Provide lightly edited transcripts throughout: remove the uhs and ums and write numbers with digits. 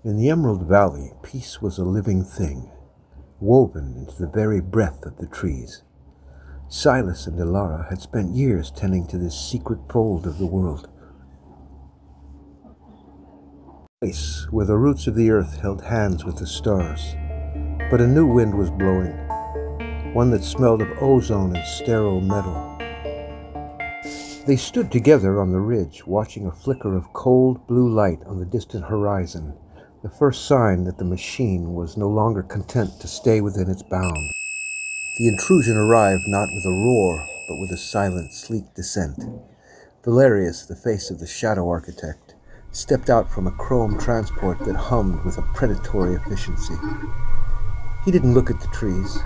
In the Emerald Valley, peace was a living thing, woven into the very breath of the trees. Silas and Ilara had spent years tending to this secret fold of the world, a place where the roots of the earth held hands with the stars. But a new wind was blowing, one that smelled of ozone and sterile metal. They stood together on the ridge, watching a flicker of cold blue light on the distant horizon, the first sign that the machine was no longer content to stay within its bounds. The intrusion arrived not with a roar, but with a silent, sleek descent. Valerius, the face of the Shadow Architect, stepped out from a chrome transport that hummed with a predatory efficiency. He didn't look at the trees.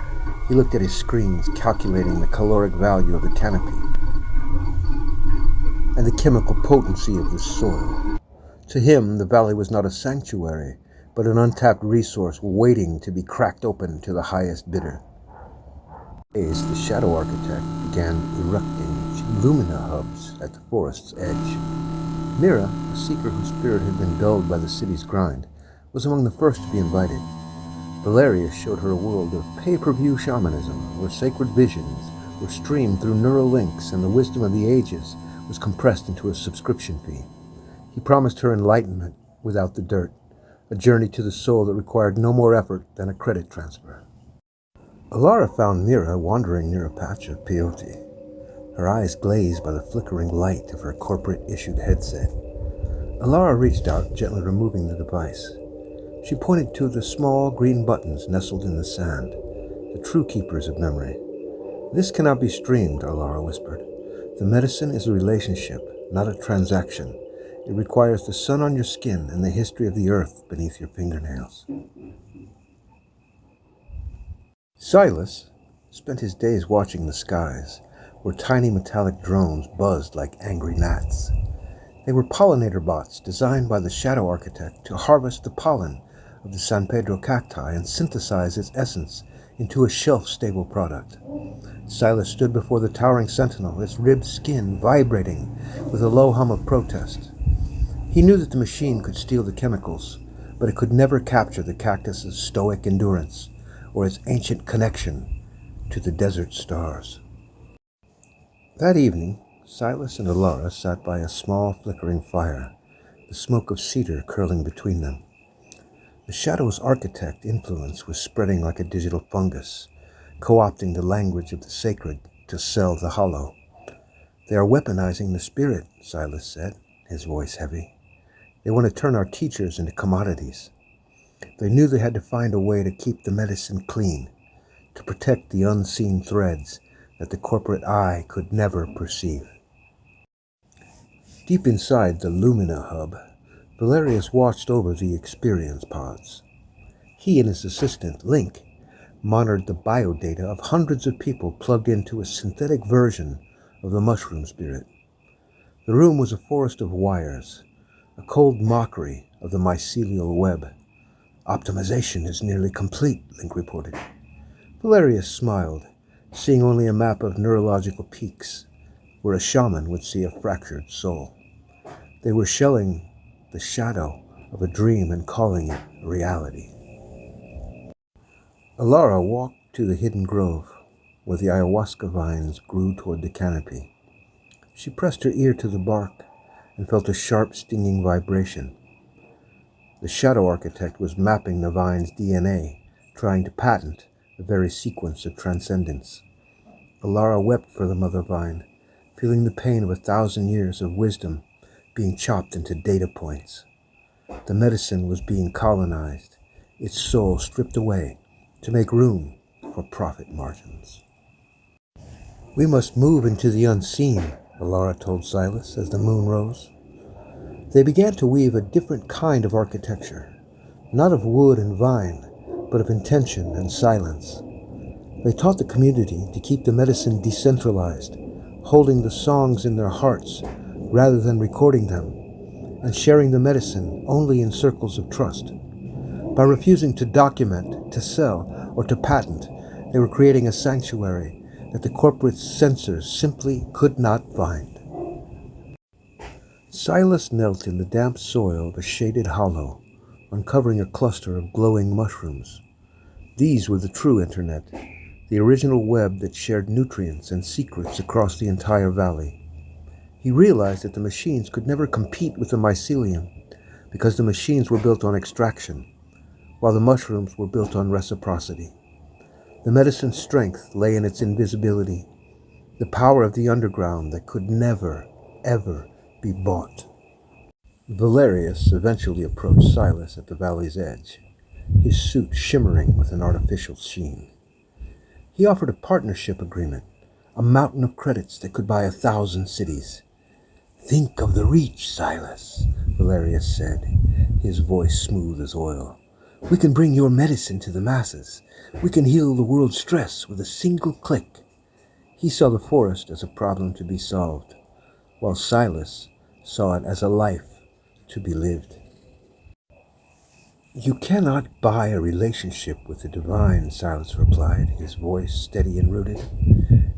He looked at his screens, calculating the caloric value of the canopy and the chemical potency of the soil. To him, the valley was not a sanctuary, but an untapped resource waiting to be cracked open to the highest bidder. The Shadow Architect began erecting lumina hubs at the forest's edge. Mira, a seeker whose spirit had been dulled by the city's grind, was among the first to be invited. Valerius showed her a world of pay-per-view shamanism, where sacred visions were streamed through neural links and the wisdom of the ages was compressed into a subscription fee. He promised her enlightenment without the dirt, a journey to the soul that required no more effort than a credit transfer. Ilara found Mira wandering near a patch of peyote, her eyes glazed by the flickering light of her corporate-issued headset. Ilara reached out, gently removing the device. She pointed to the small green buttons nestled in the sand, the true keepers of memory. "This cannot be streamed," Ilara whispered. "The medicine is a relationship, not a transaction. It requires the sun on your skin and the history of the earth beneath your fingernails." Silas spent his days watching the skies, where tiny metallic drones buzzed like angry gnats. They were pollinator bots designed by the Shadow Architect to harvest the pollen of the San Pedro cacti and synthesize its essence into a shelf-stable product. Silas stood before the towering sentinel, its ribbed skin vibrating with a low hum of protest. He knew that the machine could steal the chemicals, but it could never capture the cactus's stoic endurance or its ancient connection to the desert stars. That evening, Silas and Ilara sat by a small flickering fire, the smoke of cedar curling between them. The Shadow's Architect influence was spreading like a digital fungus, co-opting the language of the sacred to sell the hollow. "They are weaponizing the spirit," Silas said, his voice heavy. "They want to turn our teachers into commodities." They knew they had to find a way to keep the medicine clean, to protect the unseen threads that the corporate eye could never perceive. Deep inside the Lumina Hub, Valerius watched over the experience pods. He and his assistant, Link, monitored the biodata of hundreds of people plugged into a synthetic version of the mushroom spirit. The room was a forest of wires, a cold mockery of the mycelial web. "Optimization is nearly complete," Link reported. Valerius smiled, seeing only a map of neurological peaks, where a shaman would see a fractured soul. They were shelling the shadow of a dream and calling it reality. Ilara walked to the hidden grove, where the ayahuasca vines grew toward the canopy. She pressed her ear to the bark and felt a sharp, stinging vibration. The Shadow Architect was mapping the vine's DNA, trying to patent the very sequence of transcendence. Ilara wept for the mother vine, feeling the pain of 1,000 years of wisdom being chopped into data points. The medicine was being colonized, its soul stripped away to make room for profit margins. "We must move into the unseen," Ilara told Silas as the moon rose. They began to weave a different kind of architecture, not of wood and vine, but of intention and silence. They taught the community to keep the medicine decentralized, holding the songs in their hearts rather than recording them, and sharing the medicine only in circles of trust. By refusing to document, to sell, or to patent, they were creating a sanctuary that the corporate censors simply could not find. Silas knelt in the damp soil of a shaded hollow, uncovering a cluster of glowing mushrooms. These were the true internet, the original web that shared nutrients and secrets across the entire valley. He realized that the machines could never compete with the mycelium because the machines were built on extraction, while the mushrooms were built on reciprocity. The medicine's strength lay in its invisibility, the power of the underground that could never, ever be bought. Valerius eventually approached Silas at the valley's edge, his suit shimmering with an artificial sheen. He offered a partnership agreement, a mountain of credits that could buy 1,000 cities. "Think of the reach, Silas," Valerius said, his voice smooth as oil. "We can bring your medicine to the masses. We can heal the world's stress with a single click." He saw the forest as a problem to be solved, while Silas saw it as a life to be lived. "You cannot buy a relationship with the divine," Silas replied, his voice steady and rooted.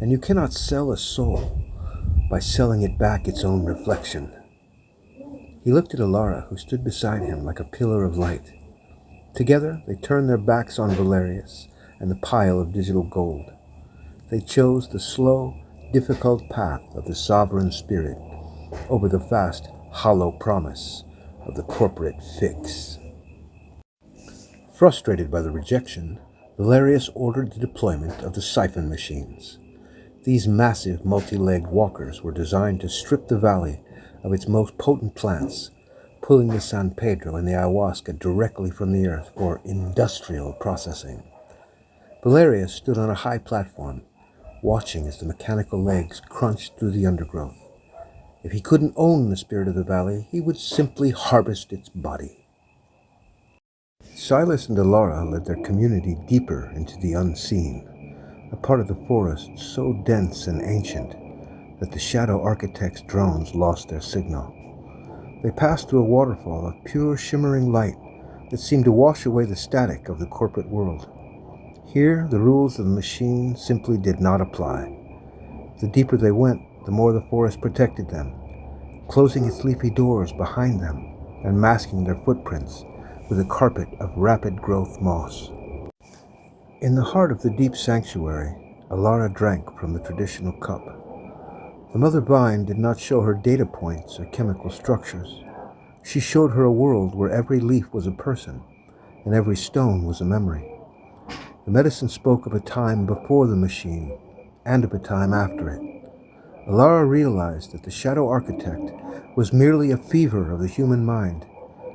"And you cannot sell a soul by selling it back its own reflection." He looked at Alara, who stood beside him like a pillar of light. Together, they turned their backs on Valerius and the pile of digital gold. They chose the slow, difficult path of the sovereign spirit over the fast, hollow promise of the corporate fix. Frustrated by the rejection, Valerius ordered the deployment of the siphon machines. These massive, multi-legged walkers were designed to strip the valley of its most potent plants, pulling the San Pedro and the ayahuasca directly from the earth for industrial processing. Valerius stood on a high platform, watching as the mechanical legs crunched through the undergrowth. If he couldn't own the spirit of the valley, he would simply harvest its body. Silas and Alara led their community deeper into the unseen, a part of the forest so dense and ancient that the Shadow Architect's drones lost their signal. They passed through a waterfall of pure shimmering light that seemed to wash away the static of the corporate world. Here, the rules of the machine simply did not apply. The deeper they went, the more the forest protected them, closing its leafy doors behind them and masking their footprints with a carpet of rapid growth moss. In the heart of the deep sanctuary, Alara drank from the traditional cup. The mother vine did not show her data points or chemical structures. She showed her a world where every leaf was a person and every stone was a memory. The medicine spoke of a time before the machine and of a time after it. Alara realized that the Shadow Architect was merely a fever of the human mind,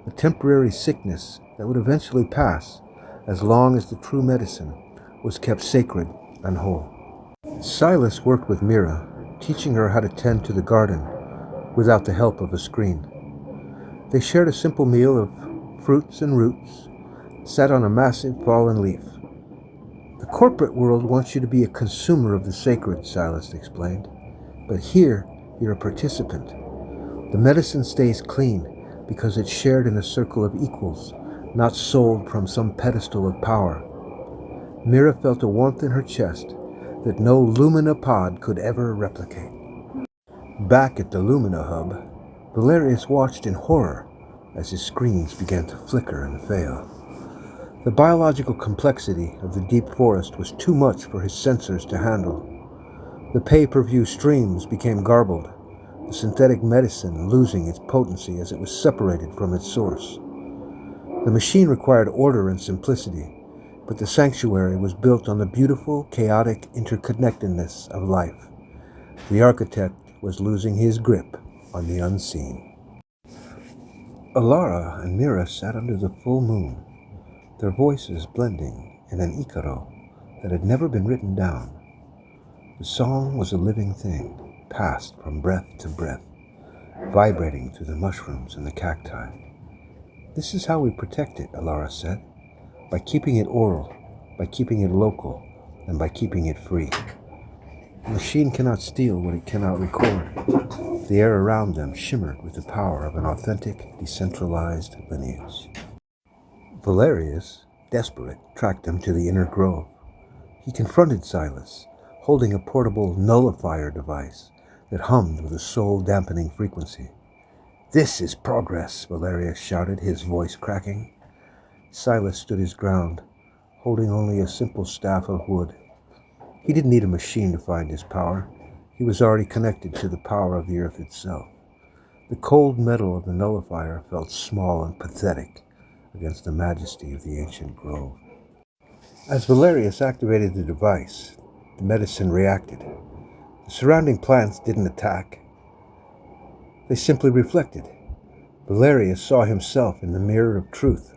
a temporary sickness that would eventually pass as long as the true medicine was kept sacred and whole. Silas worked with Mira, teaching her how to tend to the garden without the help of a screen. They shared a simple meal of fruits and roots, sat on a massive fallen leaf. "The corporate world wants you to be a consumer of the sacred," Silas explained. "But here, you're a participant. The medicine stays clean because it's shared in a circle of equals, not sold from some pedestal of power." Mira felt a warmth in her chest that no Lumina pod could ever replicate. Back at the Lumina hub, Valerius watched in horror as his screens began to flicker and fail. The biological complexity of the deep forest was too much for his sensors to handle. The pay-per-view streams became garbled, the synthetic medicine losing its potency as it was separated from its source. The machine required order and simplicity, but the sanctuary was built on the beautiful, chaotic interconnectedness of life. The architect was losing his grip on the unseen. Alara and Mira sat under the full moon, their voices blending in an Icaro that had never been written down. The song was a living thing, passed from breath to breath, vibrating through the mushrooms and the cacti. "This is how we protect it," Alara said, "by keeping it oral, by keeping it local, and by keeping it free." The machine cannot steal what it cannot record. The air around them shimmered with the power of an authentic, decentralized lineage. Valerius, desperate, tracked them to the inner grove. He confronted Silas, holding a portable nullifier device that hummed with a soul-dampening frequency. "This is progress," Valerius shouted, his voice cracking. Silas stood his ground, holding only a simple staff of wood. He didn't need a machine to find his power. He was already connected to the power of the earth itself. The cold metal of the nullifier felt small and pathetic against the majesty of the ancient grove. As Valerius activated the device, the medicine reacted. The surrounding plants didn't attack. They simply reflected. Valerius saw himself in the mirror of truth,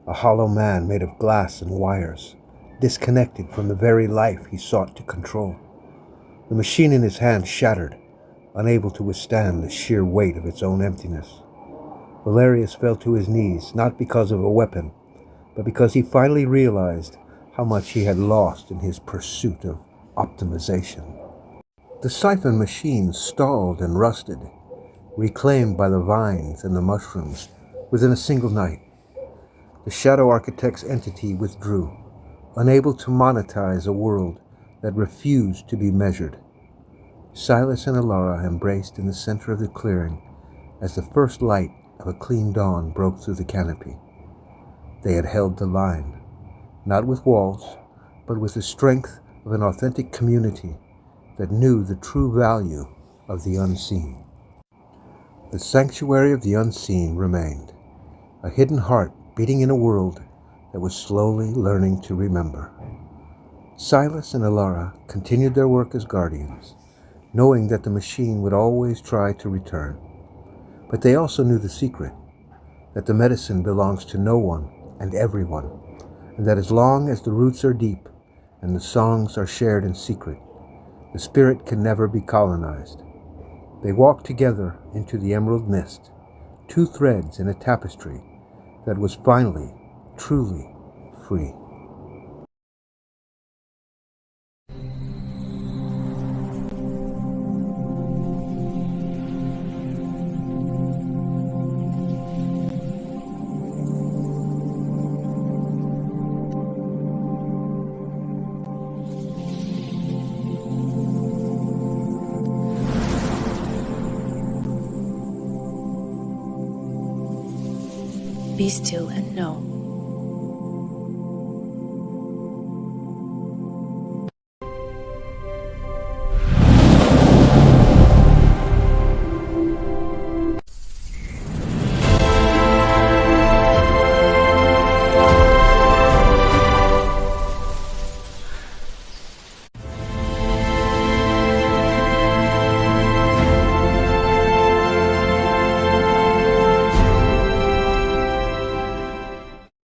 a hollow man made of glass and wires, disconnected from the very life he sought to control. The machine in his hand shattered, unable to withstand the sheer weight of its own emptiness. Valerius fell to his knees, not because of a weapon, but because he finally realized how much he had lost in his pursuit of optimization. The siphon machine stalled and rusted, reclaimed by the vines and the mushrooms within a single night. The Shadow Architect's entity withdrew, unable to monetize a world that refused to be measured. Silas and Alara embraced in the center of the clearing as the first light of a clean dawn broke through the canopy. They had held the line, not with walls, but with the strength of an authentic community that knew the true value of the unseen. The sanctuary of the unseen remained, a hidden heart beating in a world that was slowly learning to remember. Silas and Alara continued their work as guardians, knowing that the machine would always try to return. But they also knew the secret, that the medicine belongs to no one and everyone, and that as long as the roots are deep and the songs are shared in secret, the spirit can never be colonized. They walked together into the emerald mist, two threads in a tapestry that was finally, truly free. Be still and know